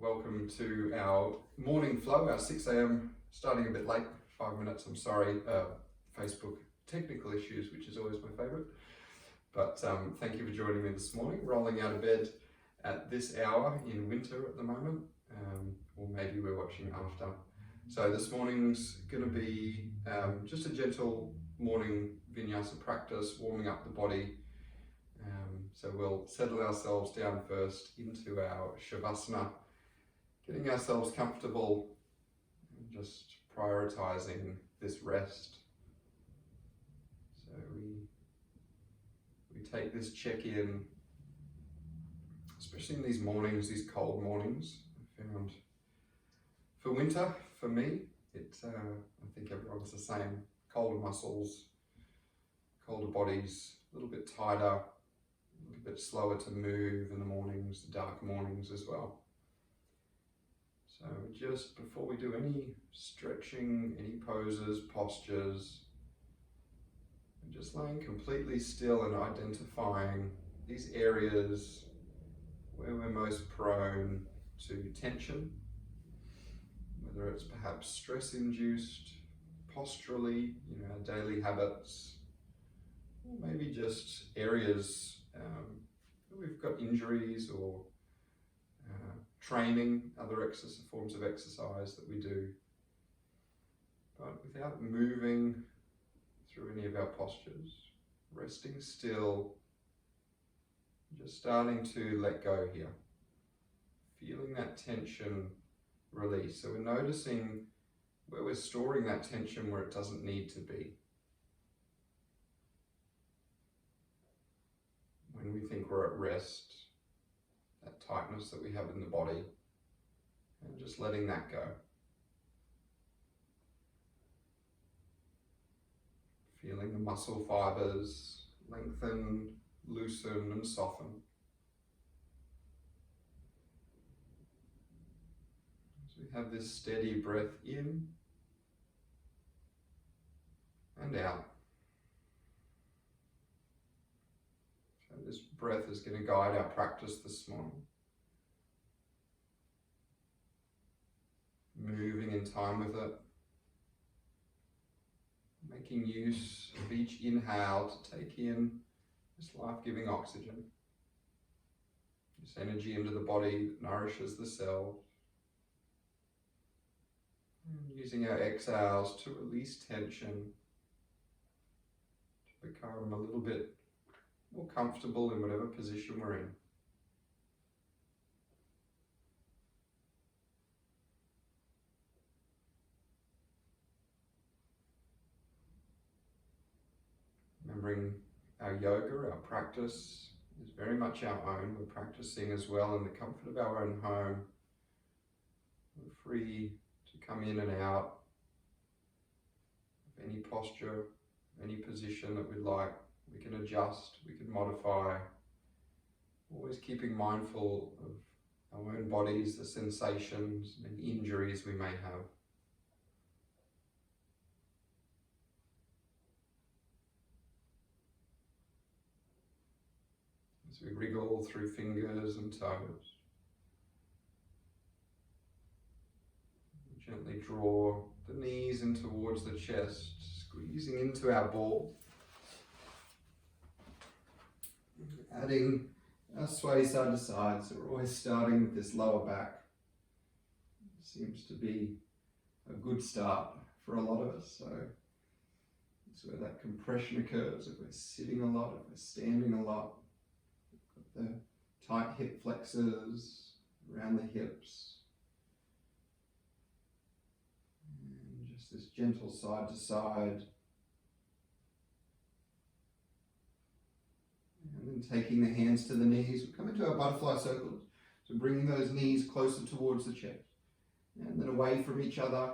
welcome to our morning flow, our 6 a.m, starting a bit late, 5 minutes, I'm sorry, Facebook technical issues, which is always my favorite. But thank you for joining me this morning, rolling out of bed at this hour in winter at the moment, or maybe we're watching after. So this morning's going to be just a gentle morning vinyasa practice, warming up the body. So we'll settle ourselves down first into our Shavasana, getting ourselves comfortable and just prioritizing this rest. So we take this check-in, especially in these mornings, these cold mornings. I found for winter, for me, I think everyone's the same. Colder muscles, colder bodies, a little bit tighter, a little bit slower to move in the mornings, the dark mornings as well. So just before we do any stretching, any poses, postures, just laying completely still and identifying these areas where we're most prone to tension, whether it's perhaps stress-induced, posturally, our daily habits, or maybe just areas where we've got injuries or training, other forms of exercise that we do, but without moving through any of our postures, resting still, just starting to let go here, feeling that tension release. So we're noticing where we're storing that tension where it doesn't need to be. When we think we're at rest, that tightness that we have in the body, and just letting that go. Feeling the muscle fibers lengthen, loosen, and soften. So we have this steady breath in and out. So this breath is going to guide our practice this morning. Moving in time with it. Making use of each inhale to take in this life-giving oxygen, this energy into the body that nourishes the cells. And using our exhales to release tension, to become a little bit more comfortable in whatever position we're in. Remembering our yoga, our practice is very much our own. We're practicing as well in the comfort of our own home. We're free to come in and out of any posture, any position that we'd like. We can adjust, we can modify, always keeping mindful of our own bodies, the sensations and injuries we may have. As we wriggle through fingers and toes, we gently draw the knees in towards the chest, squeezing into our ball. Adding our sway side to side, so we're always starting with this lower back. It seems to be a good start for a lot of us, so it's where that compression occurs. If we're sitting a lot, if we're standing a lot, we've got the tight hip flexors around the hips, and just this gentle side to side. And then taking the hands to the knees, we come into our butterfly circles. So bringing those knees closer towards the chest. And then away from each other,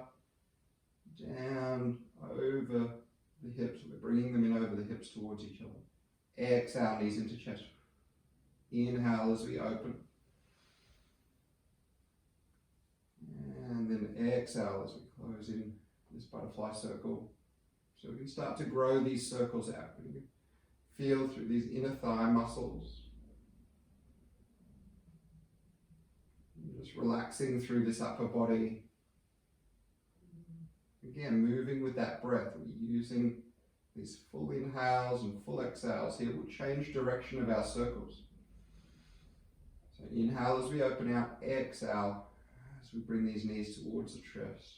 down over the hips. We're bringing them in over the hips towards each other. Exhale, knees into chest. Inhale as we open. And then exhale as we close in this butterfly circle. So we can start to grow these circles out. We can feel through these inner thigh muscles. Just relaxing through this upper body. Again, moving with that breath. We're using these full inhales and full exhales here. We'll change direction of our circles. So inhale as we open out, exhale as we bring these knees towards the chest.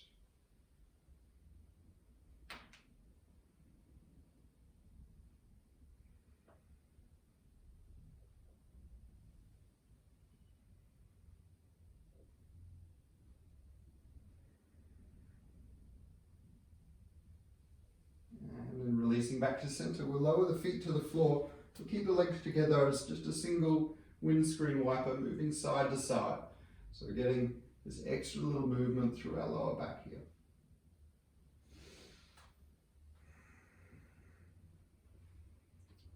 And then releasing back to center. We'll lower the feet to the floor. We'll keep the legs together as just a single windscreen wiper moving side to side. So we're getting this extra little movement through our lower back here.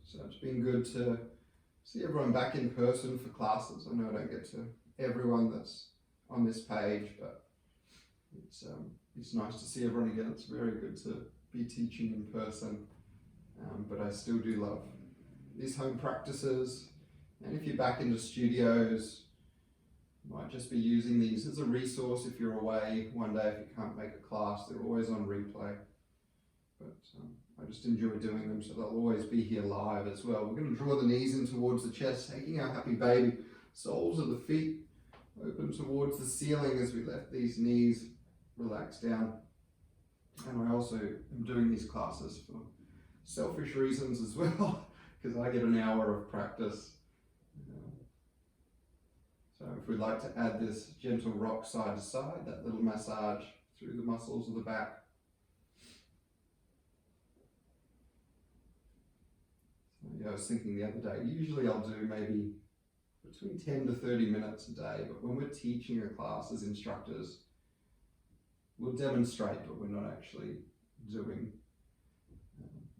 So it's been good to see everyone back in person for classes. I know I don't get to everyone that's on this page, but it's nice to see everyone again. It's very good to be teaching in person, but I still do love these home practices. And if you're back into studios, you might just be using these as a resource if you're away one day, if you can't make a class. They're always on replay. But I just enjoy doing them, so they'll always be here live as well. We're going to draw the knees in towards the chest, taking our happy baby. Soles of the feet open towards the ceiling as we let these knees relax down. And I also am doing these classes for selfish reasons as well, because I get an hour of practice. So if we'd like to add this gentle rock side to side, that little massage through the muscles of the back. So yeah, I was thinking the other day, usually I'll do maybe between 10 to 30 minutes a day, but when we're teaching a class as instructors, we'll demonstrate, but we're not actually doing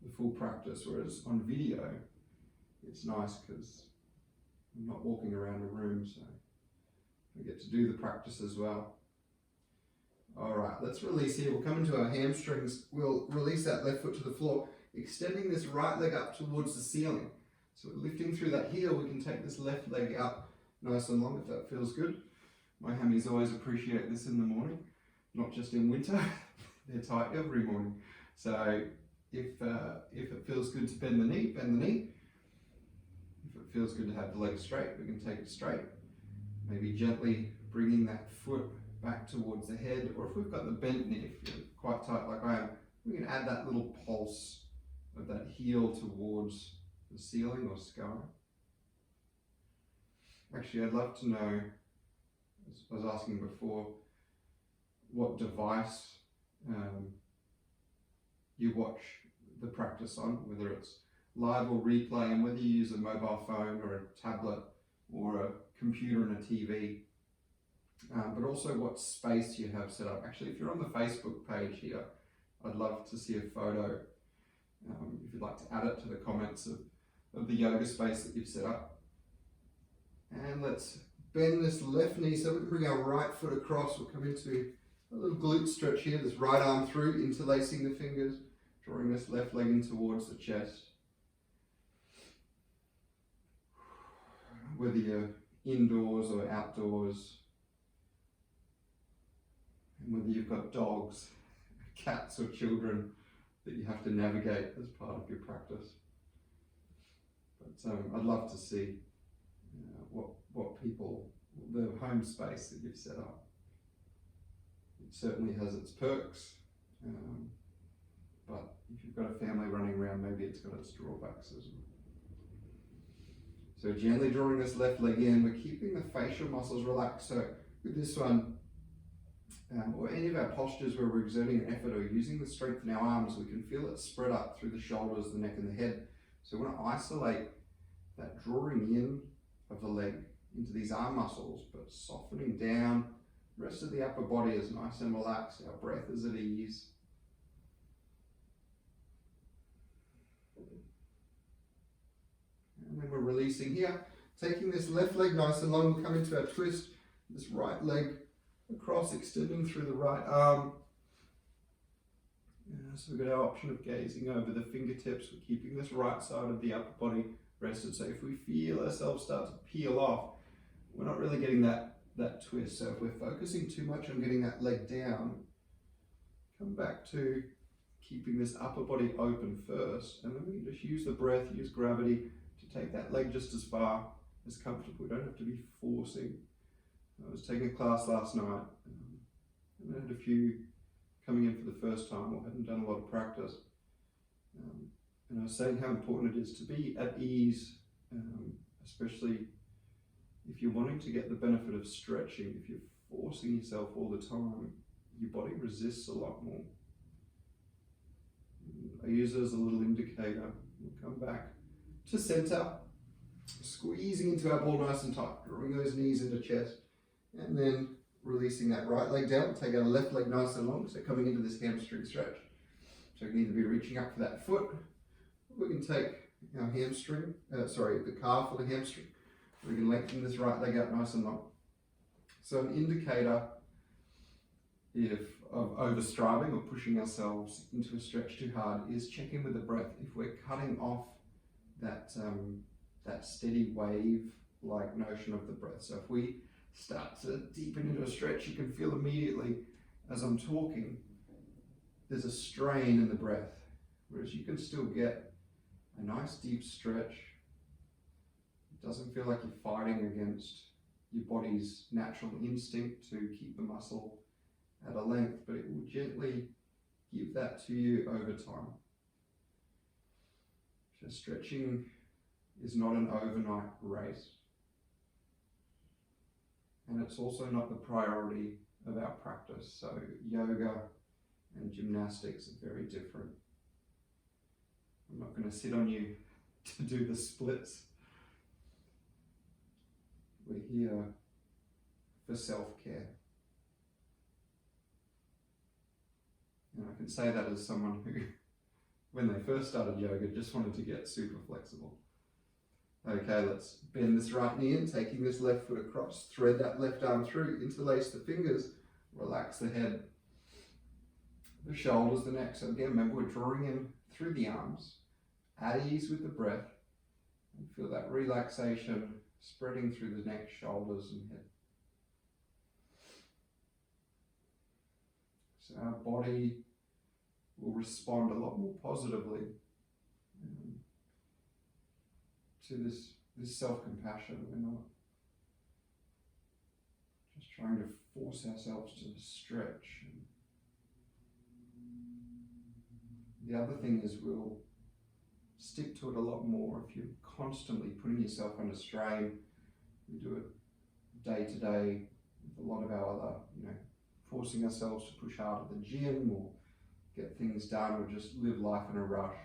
the full practice, whereas on video, it's nice because I'm not walking around a room, so we get to do the practice as well. All right, let's release here. We'll come into our hamstrings. We'll release that left foot to the floor, extending this right leg up towards the ceiling. So we're lifting through that heel. We can take this left leg up nice and long if that feels good. My hammies always appreciate this in the morning, not just in winter. They're tight every morning. So if it feels good to bend the knee, bend the knee. If it feels good to have the leg straight, we can take it straight. Maybe gently bringing that foot back towards the head, or if we've got the bent knee, if you're quite tight like I am, we can add that little pulse of that heel towards the ceiling or sky. Actually, I'd love to know, as I was asking before, what device you watch the practice on, whether it's live or replay, and whether you use a mobile phone or a tablet or a computer and a TV, but also what space you have set up. Actually, if you're on the Facebook page here, I'd love to see a photo, if you'd like to add it to the comments of the yoga space that you've set up. And let's bend this left knee so we can bring our right foot across. We'll come into a little glute stretch here, this right arm through, interlacing the fingers, drawing this left leg in towards the chest. Whether you're indoors or outdoors, and whether you've got dogs, cats or children that you have to navigate as part of your practice. But I'd love to see what people, the home space that you've set up. It certainly has its perks, but if you've got a family running around, maybe it's got its drawbacks as well. So gently drawing this left leg in, we're keeping the facial muscles relaxed. So with this one, or any of our postures where we're exerting an effort or using the strength in our arms, we can feel it spread up through the shoulders, the neck and the head. So we want to isolate that drawing in of the leg into these arm muscles, but softening down. The rest of the upper body is nice and relaxed. Our breath is at ease. And then we're releasing here. Taking this left leg nice and long, we'll come into our twist. This right leg across, extending through the right arm. So we've got our option of gazing over the fingertips. We're keeping this right side of the upper body rested. So if we feel ourselves start to peel off, we're not really getting that that twist. So if we're focusing too much on getting that leg down, come back to keeping this upper body open first, and then we can just use the breath, use gravity to take that leg just as far as comfortable. We don't have to be forcing. I was taking a class last night, and I had a few coming in for the first time or hadn't done a lot of practice. And I was saying how important it is to be at ease, especially if you're wanting to get the benefit of stretching. If you're forcing yourself all the time, your body resists a lot more. I use it as a little indicator. We'll come back to center, squeezing into our ball nice and tight, drawing those knees into chest, and then releasing that right leg down. Take our left leg nice and long, so coming into this hamstring stretch. So we can either be reaching up for that foot, or we can take our hamstring, the calf or the hamstring. We can lengthen this right leg out nice and long. So an indicator of overstriving or pushing ourselves into a stretch too hard is checking with the breath. If we're cutting off that steady wave-like notion of the breath. So if we start to deepen into a stretch, you can feel immediately as I'm talking, there's a strain in the breath, whereas you can still get a nice deep stretch. It doesn't feel like you're fighting against your body's natural instinct to keep the muscle at a length, but it will gently give that to you over time. So stretching is not an overnight race, and it's also not the priority of our practice. So yoga and gymnastics are very different. I'm not going to sit on you to do the splits. We're here for self-care. And I can say that as someone who, when they first started yoga, just wanted to get super flexible. Okay, let's bend this right knee in, taking this left foot across, thread that left arm through, interlace the fingers, relax the head, the shoulders, the neck. So again, remember, we're drawing in through the arms, at ease with the breath, and feel that relaxation spreading through the neck, shoulders, and head. So our body will respond a lot more positively to this self-compassion. We're not just trying to force ourselves to stretch. The other thing is we'll stick to it a lot more if you're constantly putting yourself under strain. We do it day to day with a lot of our other, forcing ourselves to push hard at the gym or get things done or just live life in a rush.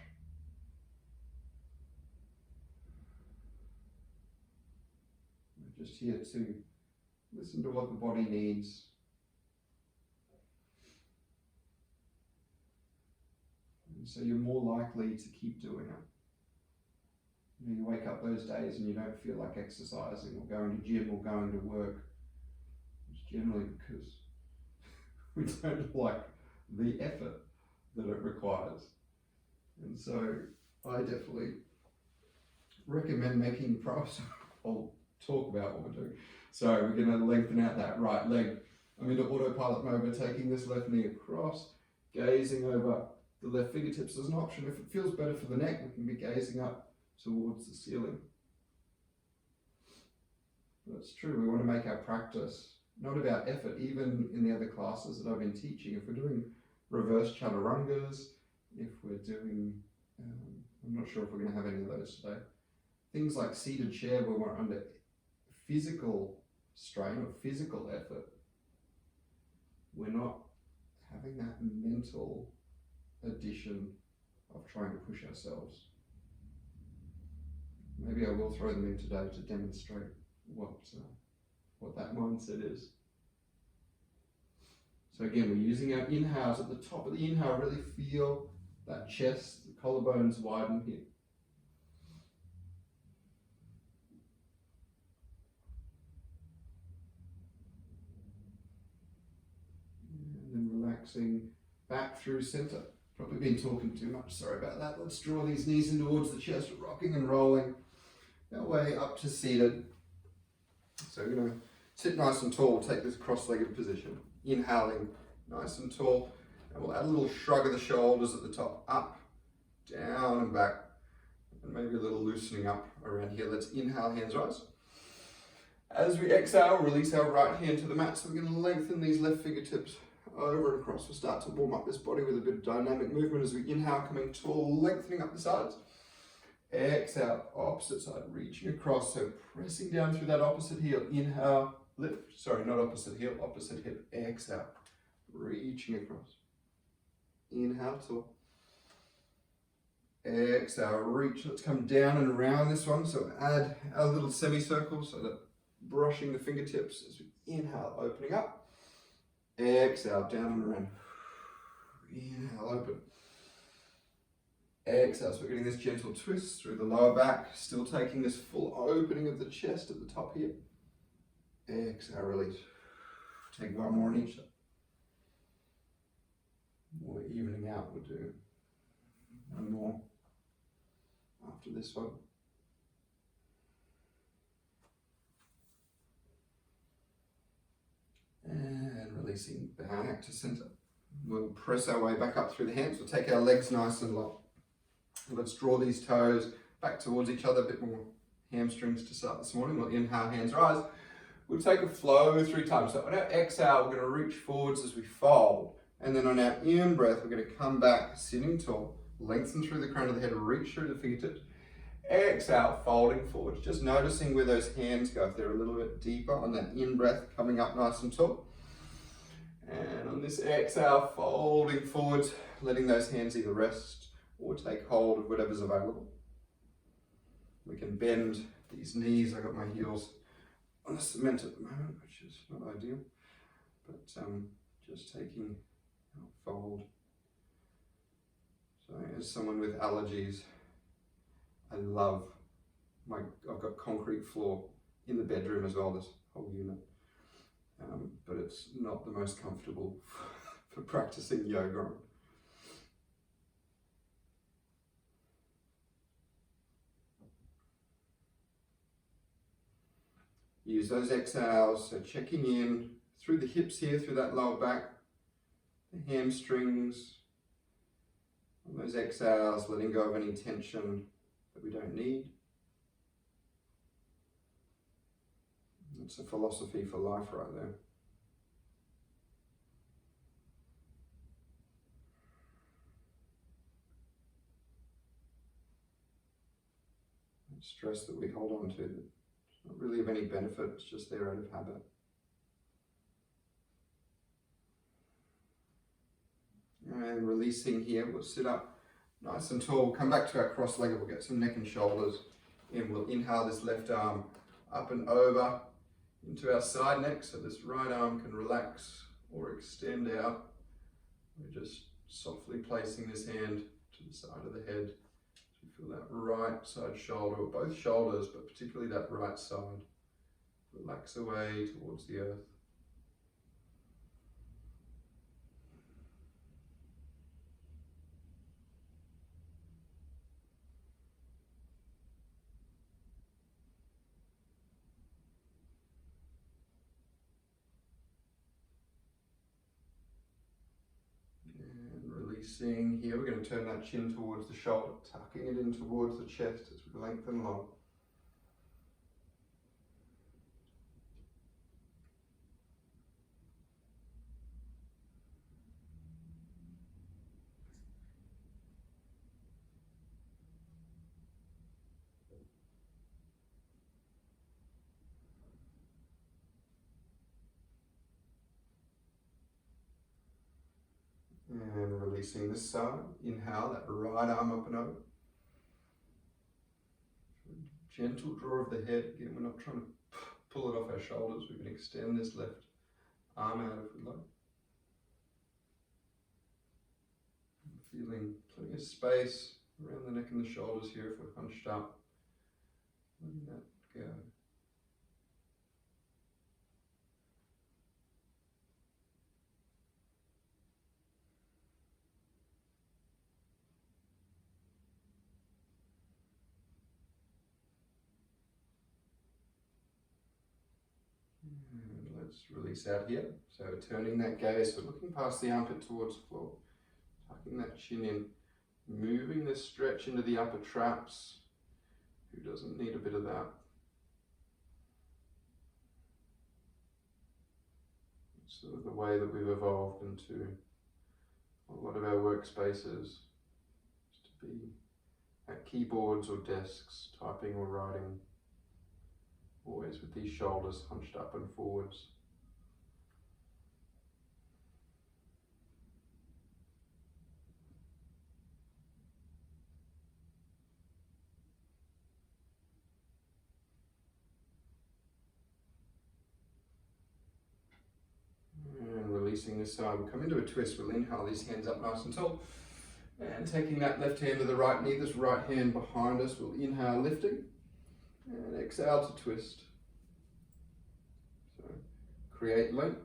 We're just here to listen to what the body needs. And so you're more likely to keep doing it. You wake up those days and you don't feel like exercising or going to gym or going to work. It's generally because we don't like the effort that it requires. And so I definitely recommend making progress. I'll talk about what we're doing. So we're going to lengthen out that right leg. I'm into autopilot mode. We're taking this left knee across, gazing over the left fingertips as an option. If it feels better for the neck, we can be gazing up towards the ceiling. But it's true, we want to make our practice not about effort. Even in the other classes that I've been teaching, if we're doing reverse chaturangas, if we're doing, I'm not sure if we're going to have any of those today, things like seated chair where we're under physical strain or physical effort, we're not having that mental addition of trying to push ourselves. Maybe I will throw them in today to demonstrate what that mindset is. So again, we're using our inhales. At the top of the inhale, really feel that chest, the collarbones widen here. And then relaxing back through center. Probably been talking too much, sorry about that. Let's draw these knees in towards the chest, rocking and rolling our way up to seated. So we're going to Sit nice and tall, take this cross-legged position. Inhaling, nice and tall. And we'll add a little shrug of the shoulders at the top. Up, down and back. And maybe a little loosening up around here. Let's inhale, hands rise. As we exhale, release our right hand to the mat. So we're going to lengthen these left fingertips over and across. We'll start to warm up this body with a bit of dynamic movement as we inhale, coming tall, lengthening up the sides. Exhale, opposite side, reaching across. So pressing down through that opposite heel. Inhale, lift. Sorry, not opposite heel, opposite hip. Exhale, reaching across. Inhale, tall. Exhale, reach. Let's come down and around this one. So add a little semicircle so that brushing the fingertips as we inhale, opening up. Exhale, down and around. Inhale, open. Exhale, so we're getting this gentle twist through the lower back, still taking this full opening of the chest at the top here. Exhale, release. Take one more on each side. More evening out, we'll do one more after this one. And releasing back to center. We'll press our way back up through the hands. We'll take our legs nice and long. Let's draw these toes back towards each other, a bit more hamstrings to start this morning. We'll inhale, hands rise. We'll take a flow 3 times. So on our exhale, we're going to reach forwards as we fold. And then on our in-breath, we're going to come back, sitting tall, lengthen through the crown of the head, reach through the fingertips. Exhale, folding forwards. Just noticing where those hands go, if they're a little bit deeper on that in-breath, coming up nice and tall. And on this exhale, folding forwards, letting those hands either rest or take hold of whatever's available. We can bend these knees. I got my heels on the cement at the moment, which is not ideal, but just taking fold. So as someone with allergies, I've got concrete floor in the bedroom as well, this whole unit, but it's not the most comfortable for practicing yoga on. Use those exhales, so checking in through the hips here, through that lower back, the hamstrings. On those exhales, letting go of any tension that we don't need. It's a philosophy for life right there. Stress that we hold on to, it's not really of any benefit, it's just there out of habit. And releasing here, we'll sit up nice and tall, come back to our cross-legged, we'll get some neck and shoulders in. We'll inhale this left arm up and over into our side neck, so this right arm can relax or extend out. We're just softly placing this hand to the side of the head. So you feel that right side shoulder, or both shoulders, but particularly that right side. Relax away towards the earth. Releasing here, we're going to turn that chin towards the shoulder, tucking it in towards the chest as we lengthen long. And releasing this side, inhale, that right arm up and over. Gentle draw of the head, again we're not trying to pull it off our shoulders, we can extend this left arm out if we like. Feeling plenty of space around the neck and the shoulders here if we're hunched up. Letting that go. And let's release out here. So turning that gaze, we're looking past the armpit towards the floor, tucking that chin in, moving the stretch into the upper traps. Who doesn't need a bit of that? It's sort of the way that we've evolved into a lot of our workspaces, is to be at keyboards or desks, typing or writing, always with these shoulders hunched up and forwards. And releasing this side, we'll come into a twist. We'll inhale these hands up nice and tall. And taking that left hand to the right knee, this right hand behind us, we'll inhale, lifting. And exhale to twist. So create length,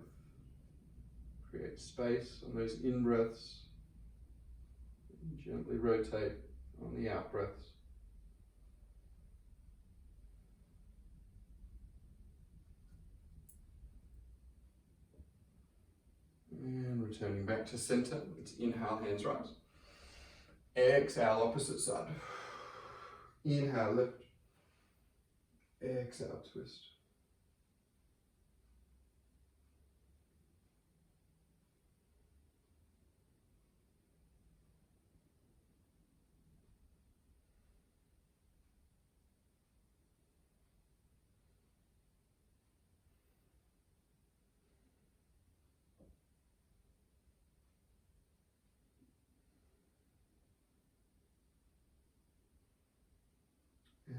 create space on those in-breaths. And gently rotate on the out-breaths. And returning back to center, let's inhale, hands rise. Exhale, opposite side. Inhale, lift. Exhale, twist.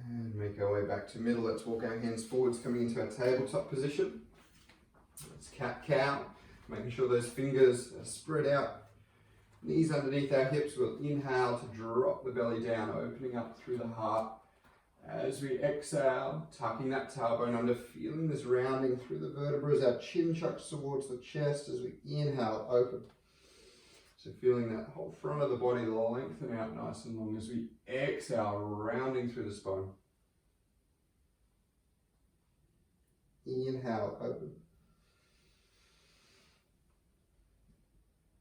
And make our way back to middle. Let's walk our hands forwards, coming into our tabletop position. Let's cat-cow, making sure those fingers are spread out. Knees underneath our hips. We'll inhale to drop the belly down, opening up through the heart. As we exhale, tucking that tailbone under, feeling this rounding through the vertebrae as our chin chucks towards the chest. As we inhale, open. So feeling that whole front of the body lengthen out nice and long as we exhale, rounding through the spine. Inhale, open.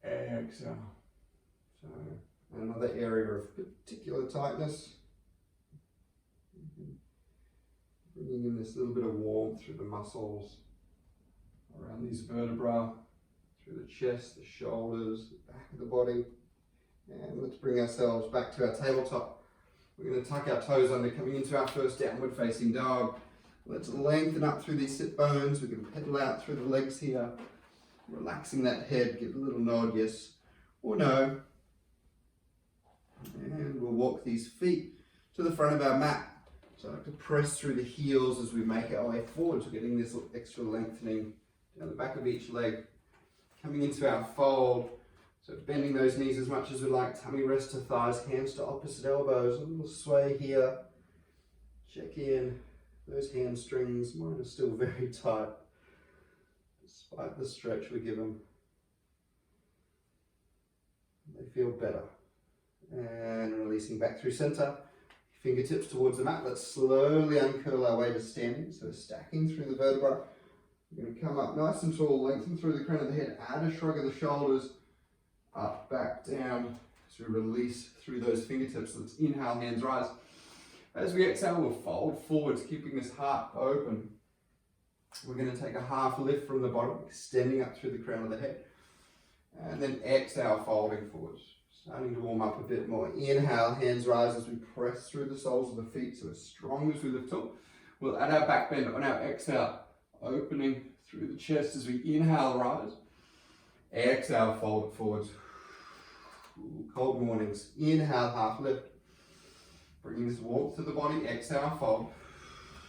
Exhale. So another area of particular tightness. Bringing in this little bit of warmth through the muscles around these vertebrae, through the chest, the shoulders, the back of the body. And let's bring ourselves back to our tabletop. We're going to tuck our toes under, coming into our first downward facing dog. Let's lengthen up through these sit bones. We can pedal out through the legs here, relaxing that head, give a little nod, yes or no. And we'll walk these feet to the front of our mat. So I like to press through the heels as we make our way forward. So getting this extra lengthening down the back of each leg. Coming into our fold. So bending those knees as much as we like. Tummy rest to thighs, hands to opposite elbows. A little sway here. Check in. Those hamstrings, mine are still very tight, despite the stretch we give them. They feel better. And releasing back through center. Fingertips towards the mat. Let's slowly uncurl our way to standing. So stacking through the vertebra. We're going to come up nice and tall, lengthen through the crown of the head, add a shrug of the shoulders, up, back, down, as we release through those fingertips. Let's inhale, hands rise. As we exhale, we'll fold forwards, keeping this heart open. We're going to take a half lift from the bottom, extending up through the crown of the head. And then exhale, folding forwards. Starting to warm up a bit more. Inhale, hands rise as we press through the soles of the feet, so as strong as we lift up. We'll add our back bend on our exhale, opening through the chest as we inhale, rise. Exhale, fold it forwards. Cold mornings. Inhale, half lift. Bringing this warmth to the body. Exhale, fold.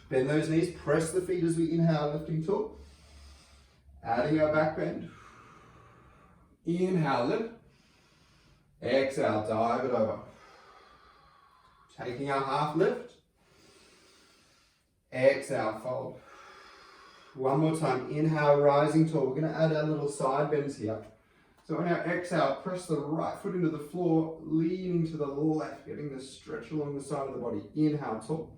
Bend those knees, press the feet as we inhale, lifting tall. Adding our back bend. Inhale, lift. Exhale, dive it over. Taking our half lift. Exhale, fold. One more time. Inhale, rising tall. We're going to add our little side bends here. So on our exhale, press the right foot into the floor, leaning to the left, getting this stretch along the side of the body. Inhale, tall.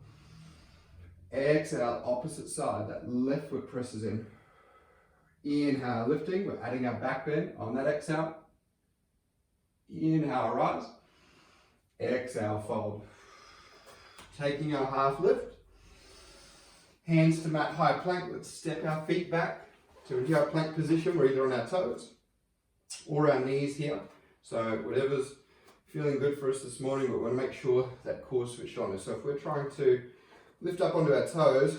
Exhale, opposite side. That left foot presses in. Inhale, lifting. We're adding our back bend on that exhale. Inhale, rise. Exhale, fold. Taking our half lift. Hands to mat high plank. Let's step our feet back to into our plank position. We're either on our toes or our knees here. So whatever's feeling good for us this morning, but we want to make sure that core's switched on. So if we're trying to lift up onto our toes,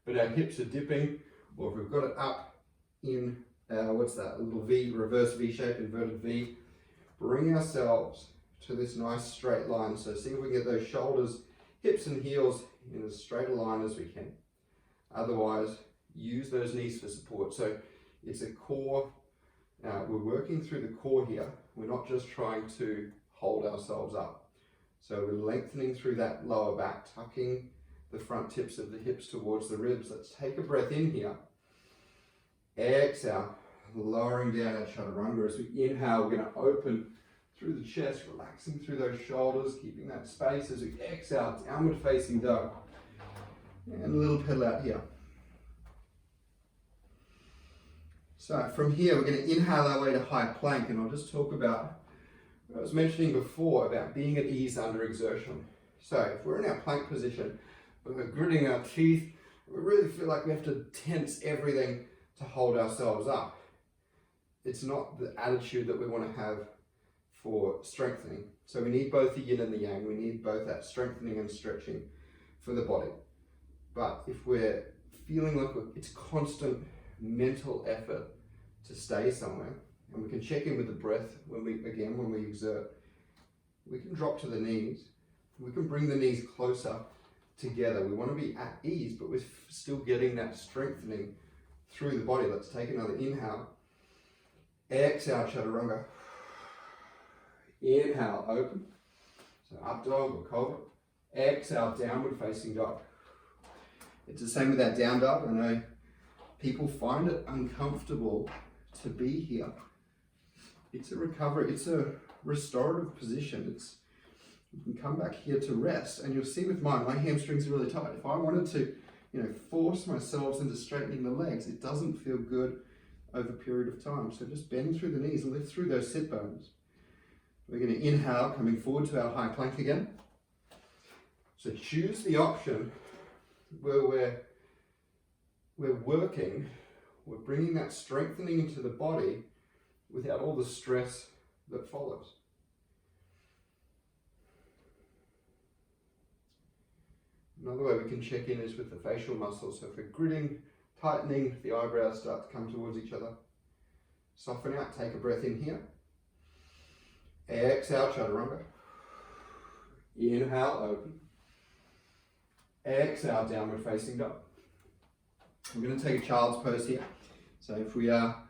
but our hips are dipping, or if we've got it up in our, what's that, a little V, reverse V shape, inverted V, bring ourselves to this nice straight line. So see if we can get those shoulders, hips and heels in as straight a line as we can. Otherwise, use those knees for support. So it's a core, we're working through the core here. We're not just trying to hold ourselves up. So we're lengthening through that lower back, tucking the front tips of the hips towards the ribs. Let's take a breath in here. Exhale, lowering down our chaturanga. As we inhale, we're going to open through the chest, relaxing through those shoulders, keeping that space. As we exhale, downward facing dog. And a little pedal out here. So from here, we're going to inhale our way to high plank, and I'll just talk about what I was mentioning before about being at ease under exertion. So if we're in our plank position, we're gritting our teeth, we really feel like we have to tense everything to hold ourselves up. It's not the attitude that we want to have for strengthening. So we need both the yin and the yang. We need both that strengthening and stretching for the body. But if we're feeling like it's constant mental effort to stay somewhere, and we can check in with the breath when we exert, we can drop to the knees. We can bring the knees closer together. We want to be at ease, but we're still getting that strengthening through the body. Let's take another inhale. Exhale, chaturanga. Inhale, open. So up dog or cobra. Exhale, downward facing dog. It's the same with that down dog. I know people find it uncomfortable to be here. It's a recovery, it's a restorative position. You can come back here to rest, and you'll see with mine, my hamstrings are really tight. If I wanted to, force myself into straightening the legs, it doesn't feel good over a period of time. So just bend through the knees and lift through those sit bones. We're going to inhale, coming forward to our high plank again. So choose the option where we're working, we're bringing that strengthening into the body without all the stress that follows. Another way we can check in is with the facial muscles. So if we're gritting, tightening, the eyebrows start to come towards each other. Soften out, take a breath in here. Exhale, chaturanga. Inhale, open. Exhale, downward facing dog. We're going to take a child's pose here. So if we are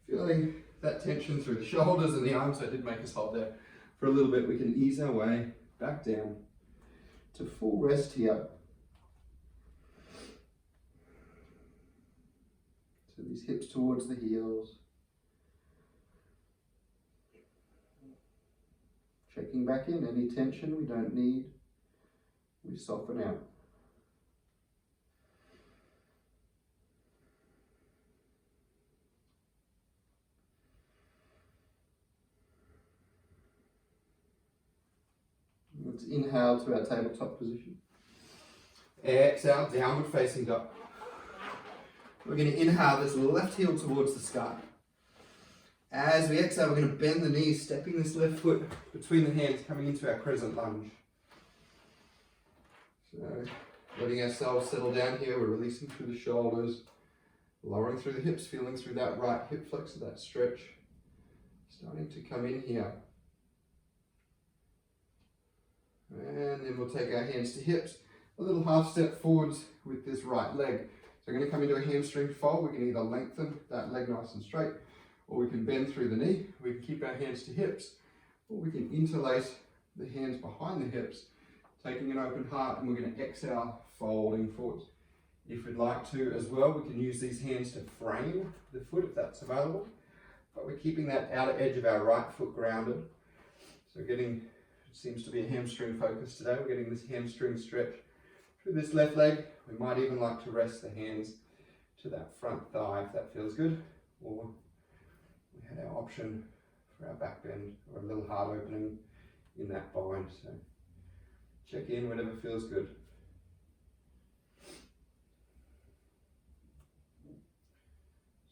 feeling that tension through the shoulders and the arms, so it did make us hold there for a little bit, we can ease our way back down to full rest here. So these hips towards the heels. Checking back in, any tension we don't need, we soften out. Let's inhale to our tabletop position. Exhale, downward facing dog. We're going to inhale this left heel towards the sky. As we exhale, we're going to bend the knees, stepping this left foot between the hands, coming into our crescent lunge. So, letting ourselves settle down here, we're releasing through the shoulders, lowering through the hips, feeling through that right hip flexor, that stretch. Starting to come in here. And then we'll take our hands to hips, a little half step forwards with this right leg. So we're going to come into a hamstring fold. We can either lengthen that leg nice and straight, or we can bend through the knee. We can keep our hands to hips, or we can interlace the hands behind the hips, taking an open heart, and we're going to exhale, folding forwards. If we'd like to as well, we can use these hands to frame the foot if that's available, but we're keeping that outer edge of our right foot grounded. So getting, it seems to be a hamstring focus today, we're getting this hamstring stretch through this left leg. We might even like to rest the hands to that front thigh if that feels good, or we had our option for our back bend or a little hard opening in that bind. So check in whatever feels good.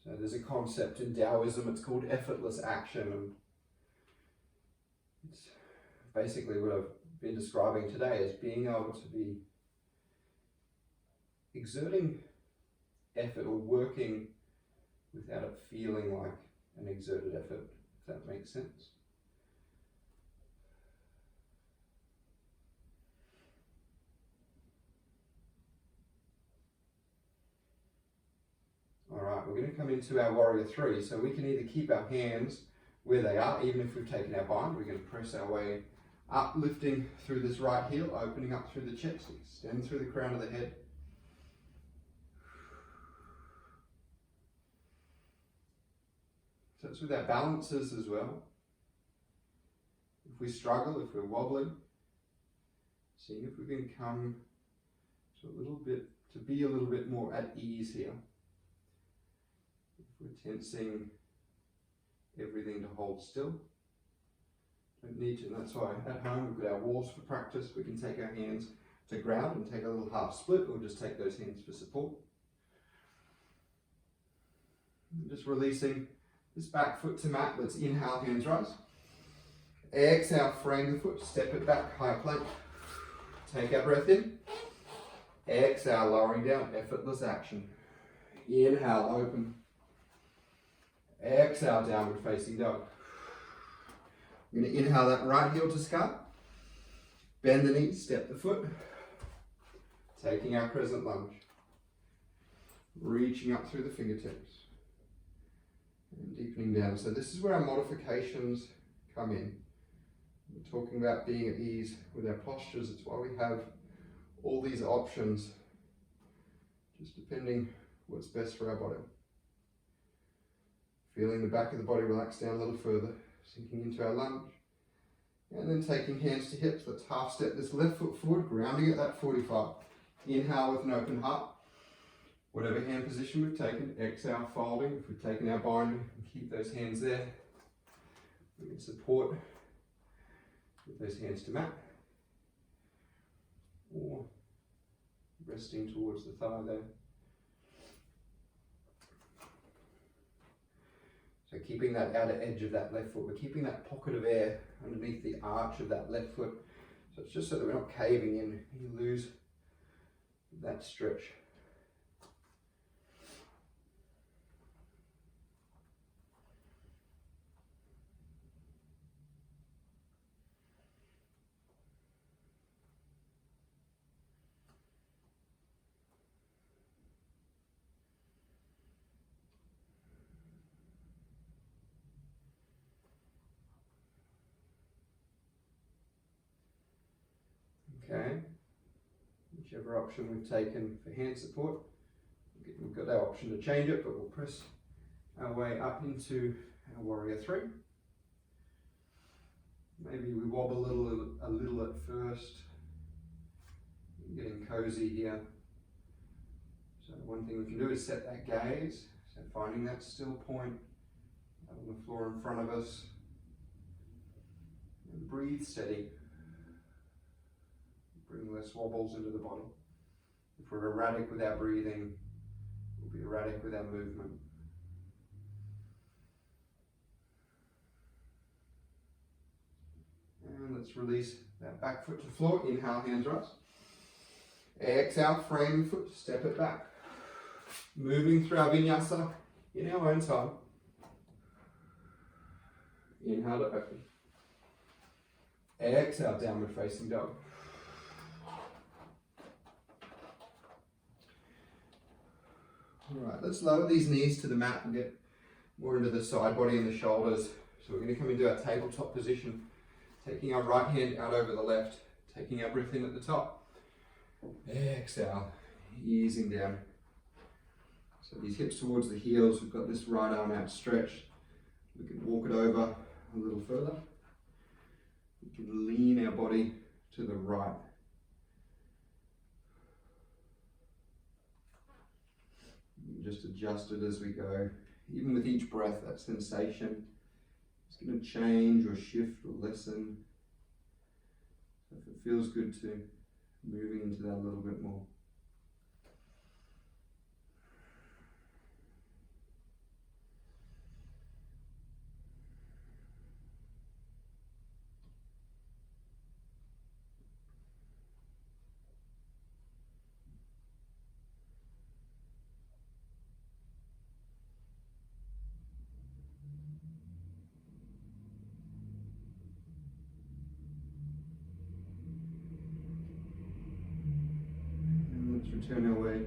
So there's a concept in Taoism, it's called effortless action, and it's basically what I've been describing today is being able to be exerting effort or working without it feeling like an exerted effort, if that makes sense. Alright, we're going to come into our warrior three, so we can either keep our hands where they are, even if we've taken our bind. We're going to press our way up, lifting through this right heel, opening up through the chest, extend through the crown of the head. So it's with our balances as well. If we struggle, if we're wobbling, seeing if we can come to be a little bit more at ease here. If we're tensing everything to hold still, don't need to, and that's why at home we've got our walls for practice. We can take our hands to ground and take a little half split, or just take those hands for support. And just releasing this back foot to mat. Let's inhale, hands rise. Exhale, frame the foot, step it back, high plank. Take our breath in. Exhale, lowering down, effortless action. Inhale, open. Exhale, downward facing dog. We're going to inhale that right heel to sky. Bend the knees, step the foot. Taking our crescent lunge. Reaching up through the fingertips. And deepening down. So this is where our modifications come in. We're talking about being at ease with our postures. It's why we have all these options, just depending what's best for our body. Feeling the back of the body relax down a little further, sinking into our lunge. And then taking hands to hips. Let's half step this left foot forward, grounding at that 45. Inhale with an open heart. Whatever hand position we've taken, exhale, folding. If we've taken our bind, we can keep those hands there. We can support with those hands to mat. Or resting towards the thigh there. So keeping that outer edge of that left foot, we're keeping that pocket of air underneath the arch of that left foot. So it's just so that we're not caving in and you lose that stretch. Okay, whichever option we've taken for hand support, we've got our option to change it, but we'll press our way up into our warrior three. Maybe we wobble a little at first, getting cozy here. So one thing we can do is set that gaze, so finding that still point out on the floor in front of us, and breathe steady. Bring less wobbles into the body. If we're erratic with our breathing, we'll be erratic with our movement. And let's release that back foot to floor. Inhale, hands rise. Exhale, frame the foot, step it back. Moving through our vinyasa in our own time. Inhale to open. Exhale, downward facing dog. Alright, let's lower these knees to the mat and get more into the side body and the shoulders. So we're going to come into our tabletop position, taking our right hand out over the left, taking our breath in at the top. Exhale, easing down. So these hips towards the heels, we've got this right arm outstretched. We can walk it over a little further. We can lean our body to the right. Just adjust it as we go. Even with each breath, that sensation is going to change or shift or lessen. So if it feels good to moving into that a little bit more. Return our way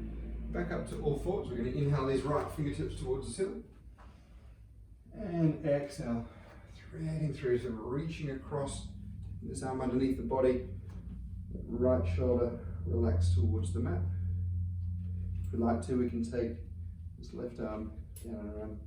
back up to all fours. We're going to inhale these right fingertips towards the ceiling. And exhale, threading through, so reaching across this arm underneath the body. Right shoulder relaxed towards the mat. If we like to, we can take this left arm down and around.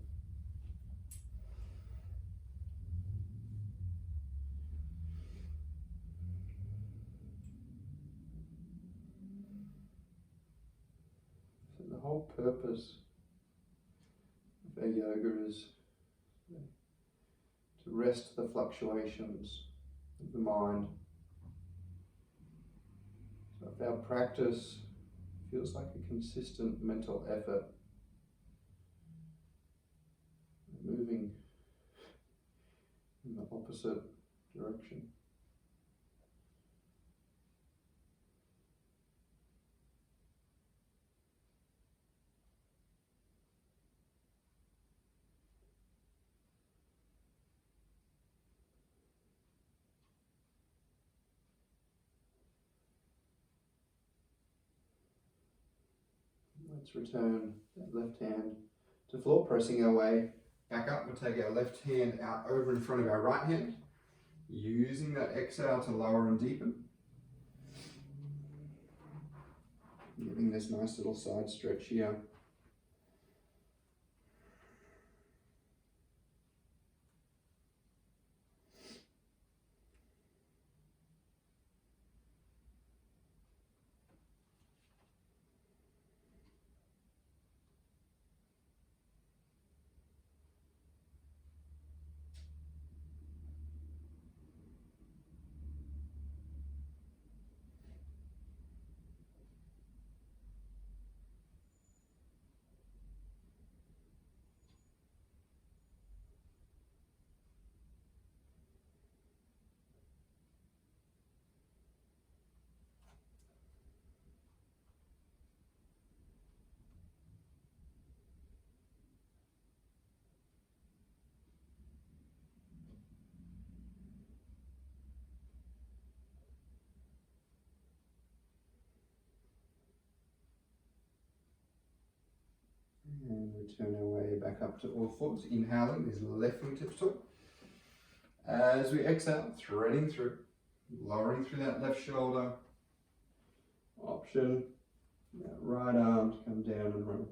The whole purpose of our yoga is to rest the fluctuations of the mind. So if our practice feels like a consistent mental effort, moving in the opposite direction. Let's return that left hand to floor, pressing our way back up. We'll take our left hand out over in front of our right hand, using that exhale to lower and deepen. Giving this nice little side stretch here. And return our way back up to all fours, inhaling these left fingertips up. As we exhale, threading through, lowering through that left shoulder. Option, that right arm to come down and run.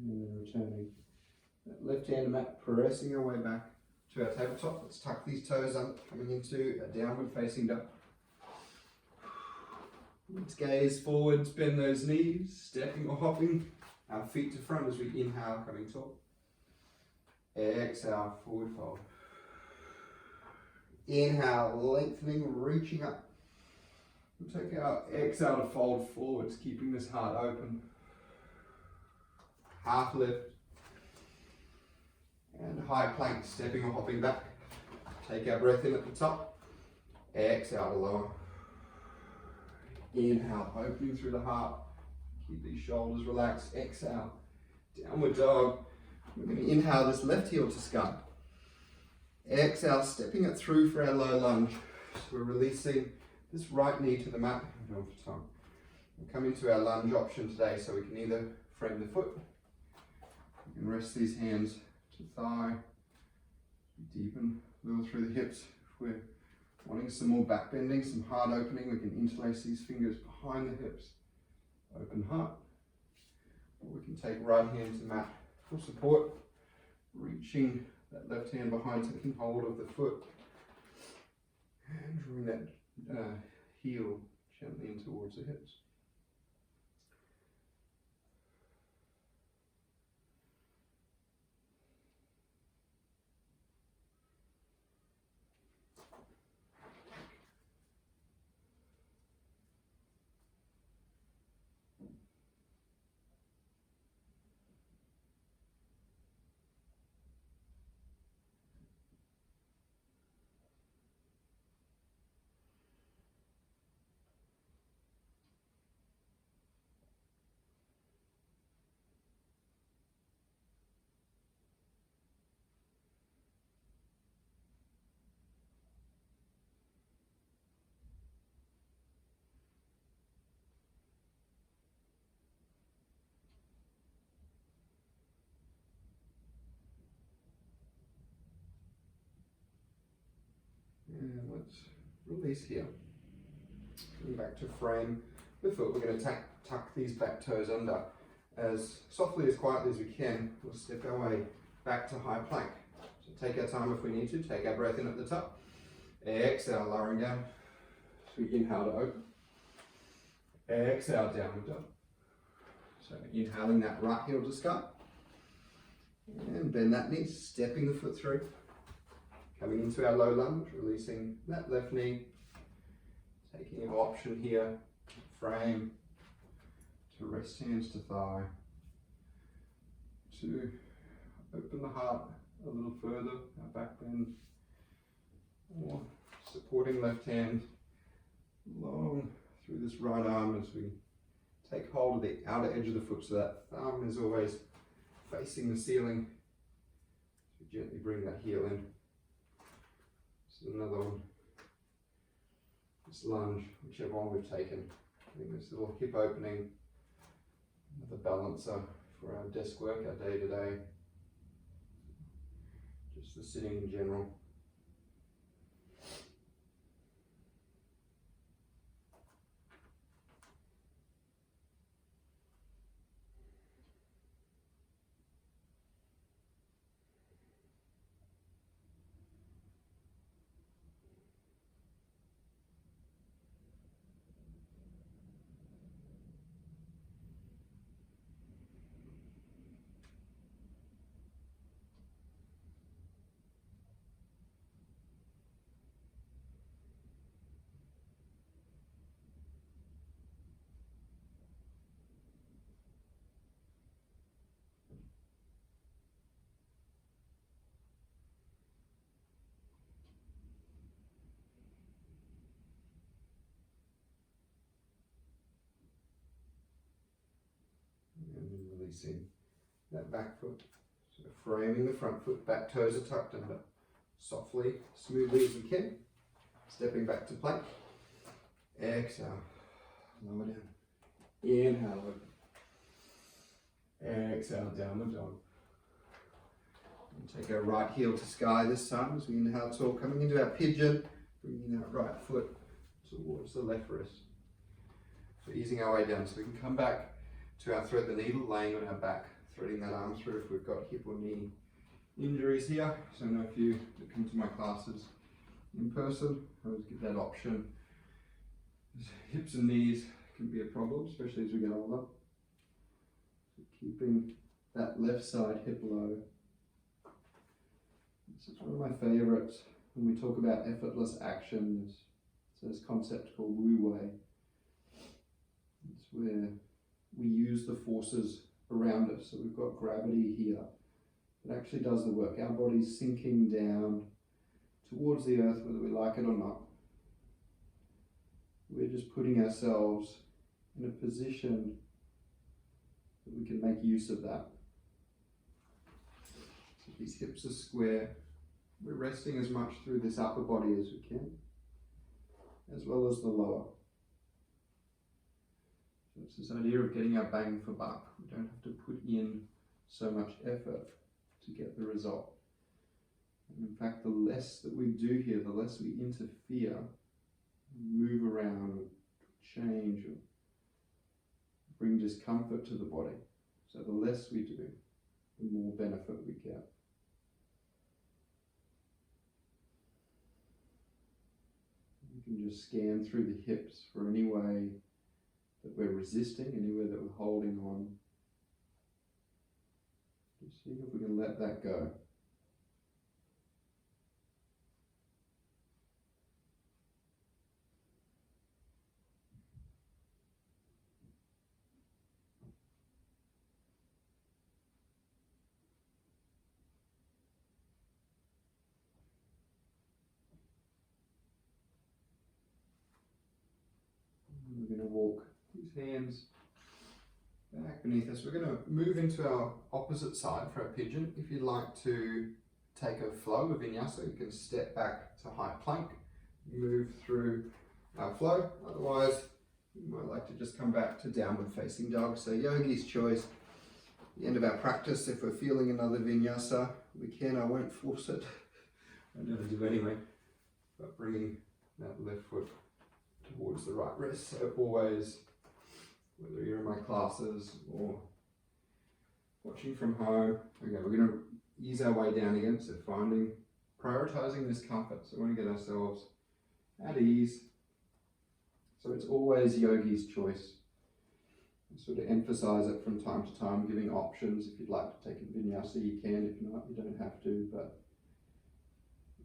And then returning that left hand mat, pressing our way back to our tabletop. Let's tuck these toes up, coming into a downward facing dog. Let's gaze forwards, bend those knees, stepping or hopping our feet to front as we inhale, coming tall. Exhale, forward fold. Inhale, lengthening, reaching up. We'll take our exhale to fold forwards, keeping this heart open. Half lift. And high plank, stepping or hopping back. Take our breath in at the top. Exhale to lower. Inhale, opening through the heart. Keep these shoulders relaxed. Exhale, downward dog. We're going to inhale this left heel to sky. Exhale, stepping it through for our low lunge. So we're releasing this right knee to the mat. We'll come into our lunge option today, so we can either frame the foot, we can rest these hands to thigh, deepen a little through the hips. If we're wanting some more back bending, some hard opening, we can interlace these fingers behind the hips. Open heart. Or we can take right hand to mat for support, reaching that left hand behind, taking hold of the foot, and drawing that heel gently in towards the hips. And let's release here. Coming back to frame the foot, we're going to tuck these back toes under. As softly, as quietly as we can, we'll step our way back to high plank. So take our time if we need to, take our breath in at the top. Exhale, lowering down. So we inhale to open. Exhale, downward dog. So inhaling that right heel to sky. And bend that knee, stepping the foot through. Coming into our low lunge, releasing that left knee. Taking our option here, frame, to rest hands to thigh. To open the heart a little further, our back bend. Or supporting left hand long through this right arm as we take hold of the outer edge of the foot so that thumb is always facing the ceiling. So gently bring that heel in. Another one, this lunge, whichever one we've taken. I think this little hip opening, another balancer for our desk work, our day to day, just the sitting in general. And then releasing that back foot. So framing the front foot, back toes are tucked under. Softly, smoothly as we can. Stepping back to plank. Exhale, lower down. Inhale, open. Exhale, downward dog. And take our right heel to sky this time as we inhale tall, coming into our pigeon, bringing that right foot towards the left wrist. So easing our way down so we can come back to our thread the needle, laying on our back, threading that arm through if we've got hip or knee injuries here. So I know a few that come to my classes in person, I always give that option. Hips and knees can be a problem, especially as we get older. So keeping that left side hip low. This is one of my favorites when we talk about effortless action. There's this concept called Wu Wei. It's where we use the forces around us. So we've got gravity here It actually does the work. Our body's sinking down towards the earth, whether we like it or not. We're just putting ourselves in a position that we can make use of that. So these hips are square. We're resting as much through this upper body as we can, as well as the lower. So it's this idea of getting our bang for buck. We don't have to put in so much effort to get the result. And in fact, the less that we do here, the less we interfere, move around, or change, or bring discomfort to the body. So the less we do, the more benefit we get. You can just scan through the hips for any way that we're resisting, anywhere that we're holding on. Just seeing if we can let that go. We're going to walk these hands back beneath us. We're going to move into our opposite side for our pigeon. If you'd like to take a flow of vinyasa, you can step back to high plank, move through our flow. Otherwise, you might like to just come back to downward facing dog. So yogi's choice. At the end of our practice, if we're feeling another vinyasa, we can. I won't force it. I never do anyway. But bringing that left foot towards the right wrist. So always, whether you're in my classes or watching from home, okay, we're going to ease our way down again. So prioritizing this comfort. So we want to get ourselves at ease. So it's always yogi's choice. Sort of emphasize it from time to time, giving options. If you'd like to take a vinyasa, you can. If not, you don't have to. But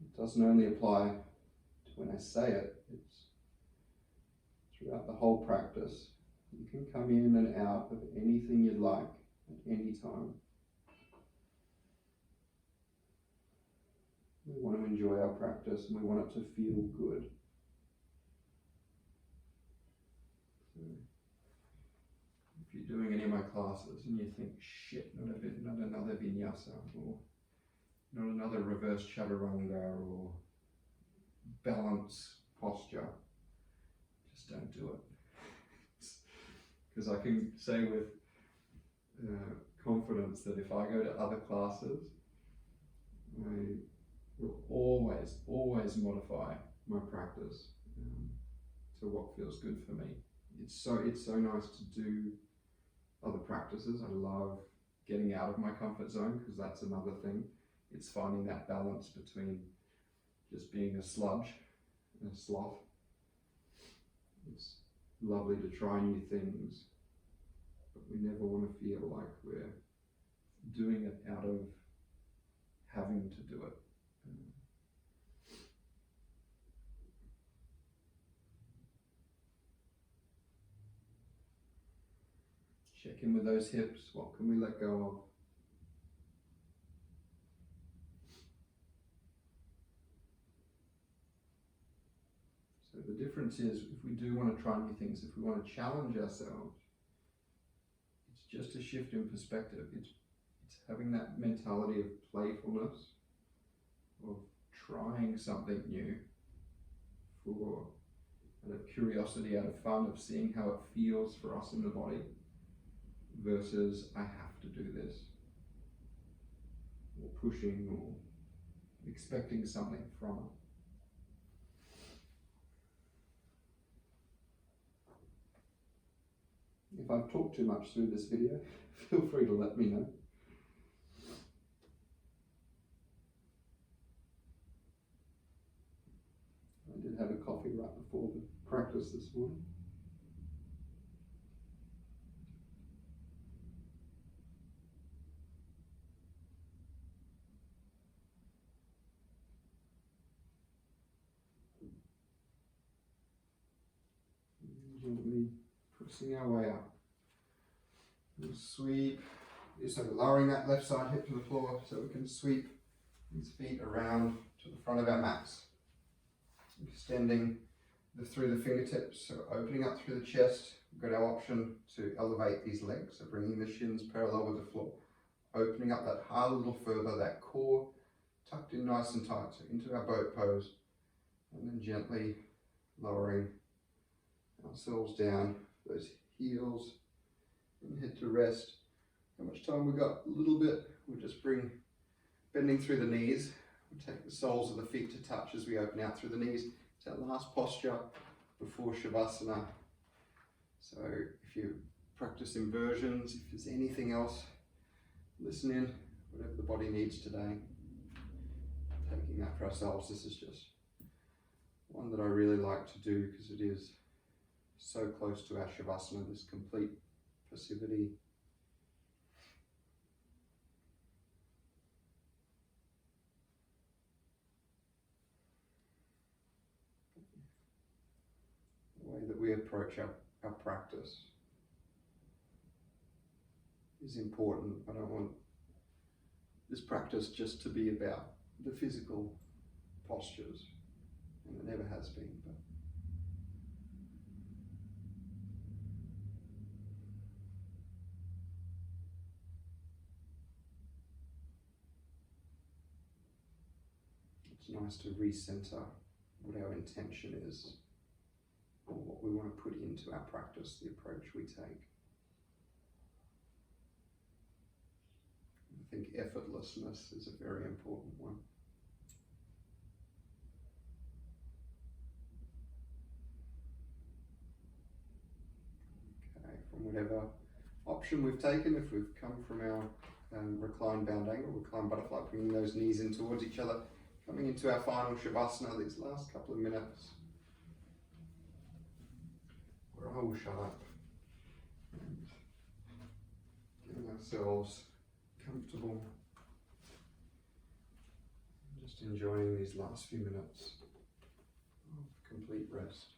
it doesn't only apply to when I say it. It's throughout the whole practice. You can come in and out of anything you'd like at any time. We want to enjoy our practice and we want it to feel good. So if you're doing any of my classes and you think, shit, not another vinyasa, or not another reverse chaturanga or balance posture, just don't do it. Because I can say with confidence that if I go to other classes, I will always modify my practice to what feels good for me. It's so nice to do other practices. I love getting out of my comfort zone, because that's another thing. It's finding that balance between just being a sludge and a sloth. It's lovely to try new things, but we never want to feel like we're doing it out of having to do it. Check in with those hips. What can we let go of? So the difference is, if we do want to try new things, if we want to challenge ourselves, it's just a shift in perspective. It's having that mentality of playfulness, of trying something new, out of curiosity, out of fun, of seeing how it feels for us in the body, versus I have to do this, or pushing, or expecting something from it. If I've talked too much through this video, feel free to let me know. I did have a coffee right before the practice this morning. Gently pressing our way up. We'll sweep So we're lowering that left side hip to the floor so we can sweep these feet around to the front of our mats. Extending through the fingertips, so opening up through the chest. We've got our option to elevate these legs, so bringing the shins parallel with the floor. Opening up that heart a little further, that core tucked in nice and tight, so into our boat pose. And then gently lowering ourselves down, those heels, and head to rest. How much time we got? A little bit. We'll just bring, bending through the knees. We'll take the soles of the feet to touch as we open out through the knees. It's that last posture before Shavasana. So if you practice inversions, if there's anything else, listen in, whatever the body needs today. Taking that for ourselves. This is just one that I really like to do because it is so close to our Shavasana, this complete passivity. The way that we approach our practice is important. I don't want this practice just to be about the physical postures, and it never has been. But it's nice to recenter what our intention is, or what we want to put into our practice, the approach we take. I think effortlessness is a very important one. Okay, from whatever option we've taken, if we've come from our reclined bound angle, reclined butterfly, bringing those knees in towards each other, coming into our final Shavasana, these last couple of minutes. We're all sharp and getting ourselves comfortable, just enjoying these last few minutes of complete rest.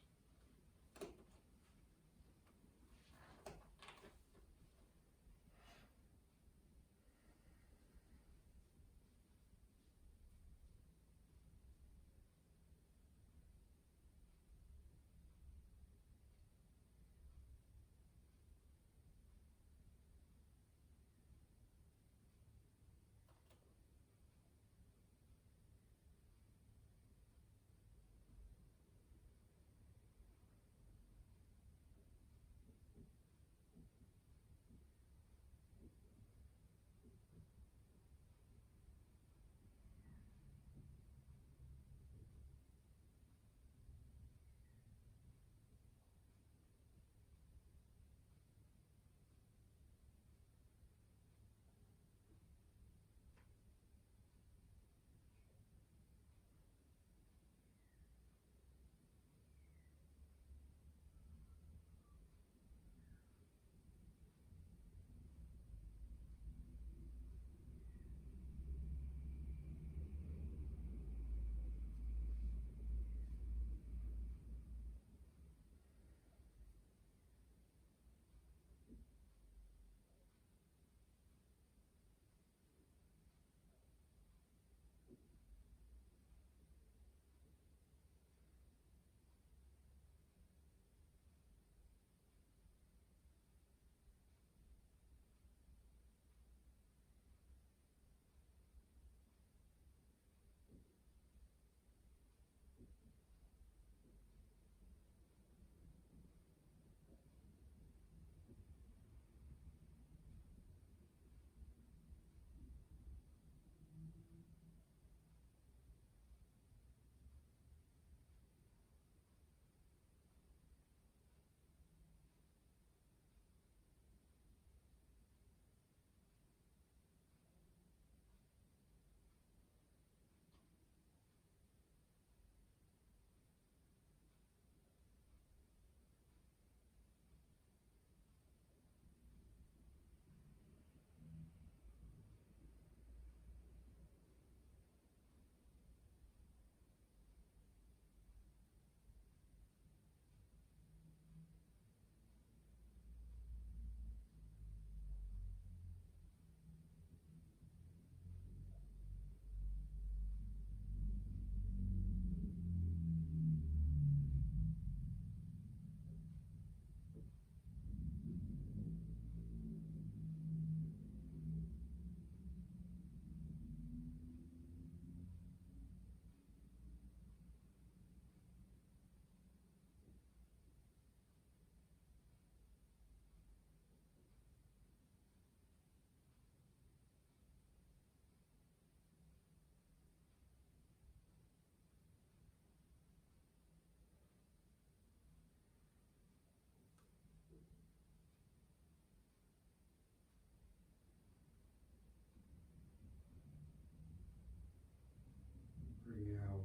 bring our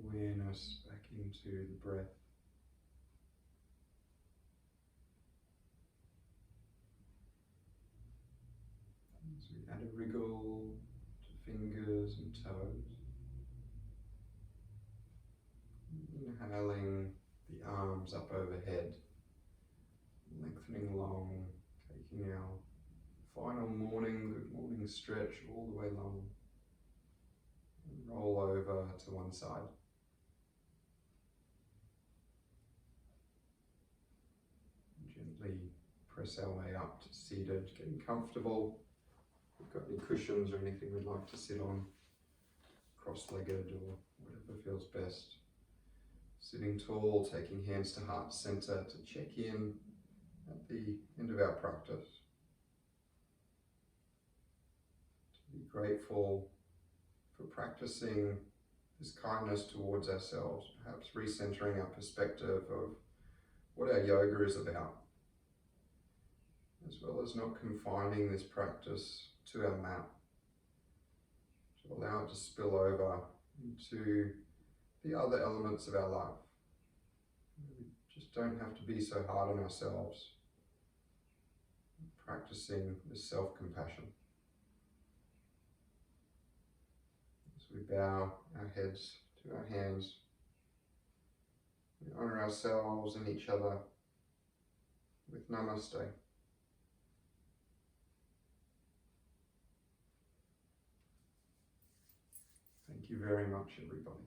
awareness back into the breath. As we add a wriggle to fingers and toes. Inhaling the arms up overhead, lengthening long, taking our final good morning stretch all the way long. And roll over to one side. Gently press our way up to seated, getting comfortable. If we've got any cushions or anything we'd like to sit on, cross-legged or whatever feels best. Sitting tall, taking hands to heart center to check in at the end of our practice. To be grateful for practicing this kindness towards ourselves, perhaps recentering our perspective of what our yoga is about, as well as not confining this practice to our mat, to allow it to spill over into the other elements of our life. We just don't have to be so hard on ourselves. Practicing this self-compassion. As we bow our heads to our hands, we honor ourselves and each other with Namaste. Thank you very much, everybody.